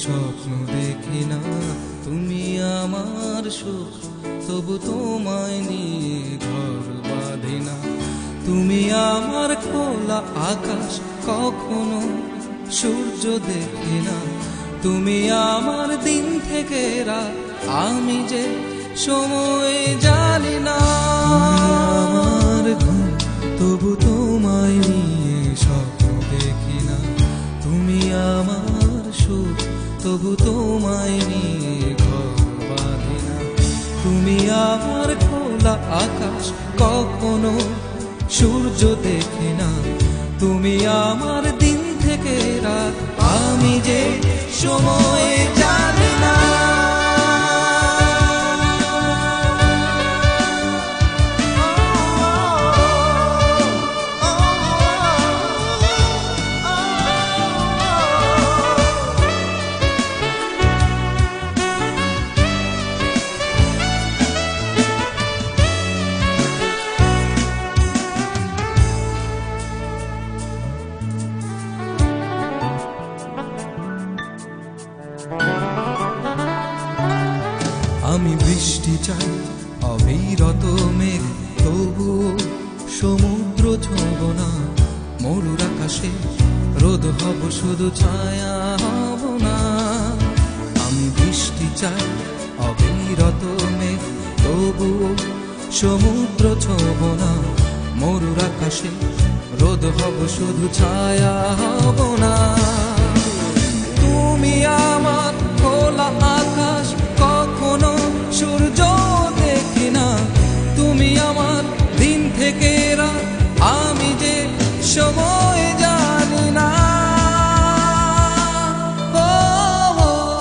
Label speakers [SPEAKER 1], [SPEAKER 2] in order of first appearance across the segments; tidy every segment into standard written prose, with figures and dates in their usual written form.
[SPEAKER 1] স্বপ্ন দেখি না, তুমি আমার সুখ তবু তোমায় নিয়ে ঘর বাঁধি না। তুমি আমার খোলা আকাশ, কখনো সূর্য দেখি না। তুমি আমার দিন থেকে রাত, আমি যে সময় জানি না। আমার ঘুম তবু তোমায় নিয়ে স্বপ্ন দেখি না। তুমি আমার সুখ তবু তোমায় নিয়ে ঘর বাঁধি না। তুমি আমার খোলা আকাশ, কখনো সূর্য দেখি না। তুমি আমার দিন থেকে রাত, আমি যে সময় জানি না। আমি বৃষ্টি চাই, অবিরত মেঘ, তবু সমুদ্র ছোঁব না। মরুর আকাশে রোদ হব, শুধু ছায়া হব না। আমি বৃষ্টি চাই, অবিরত মেঘ, তবু সমুদ্র ছোঁব না। মরুর আকাশে রোদ হব, শুধু ছায়া হব না। তুমি আমার খোলা আকাশ, কখনো সূর্য দেখি না। তুমি আমার দিন থেকে রাত, আমি যে সময় জানি না।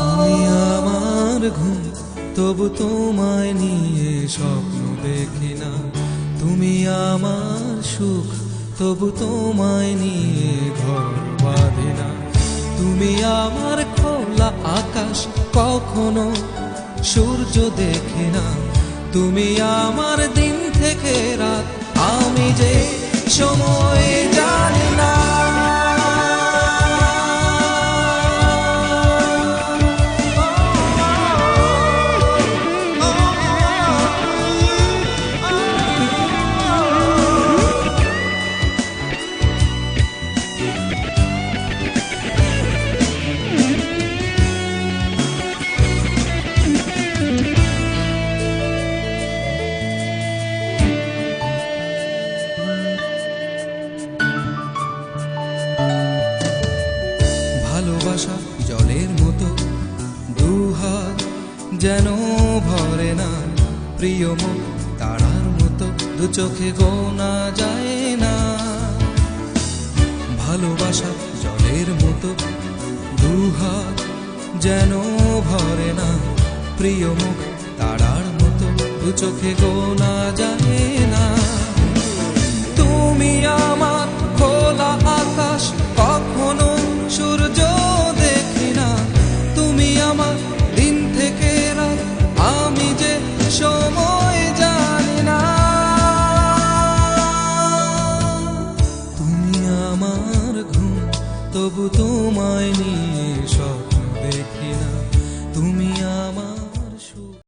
[SPEAKER 1] তুমি আমার ঘুম তবু তোমায় নিয়ে স্বপ্ন দেখি না। তুমি আমার সুখ তবু তোমায় নিয়ে ঘর বাঁধি না। তুমি আমার খোলা আকাশ, কখনো সূর্য দেখি না। তুমি আমার দিন থেকে রাত, আমি যে সময় জানি না। ভালোবাসা জলের মতো, দুহাত যেন ভরে না। প্রিয় মুখ তারার মতো, দু চোখে গোনা যায় না। ভালোবাসা জলের মতো, দুহাত যেন ভরে না। প্রিয় মুখ তারার মতো, দু চোখে গোনা যায় না। তুমি আমার খোলা আকাশ, কখনো সূর্য দেখি না। তুমি আমার দিন থেকে রাত, আমি যে সময় জানি না। তুমি আমার ঘুম তবু তোমায় নিয়ে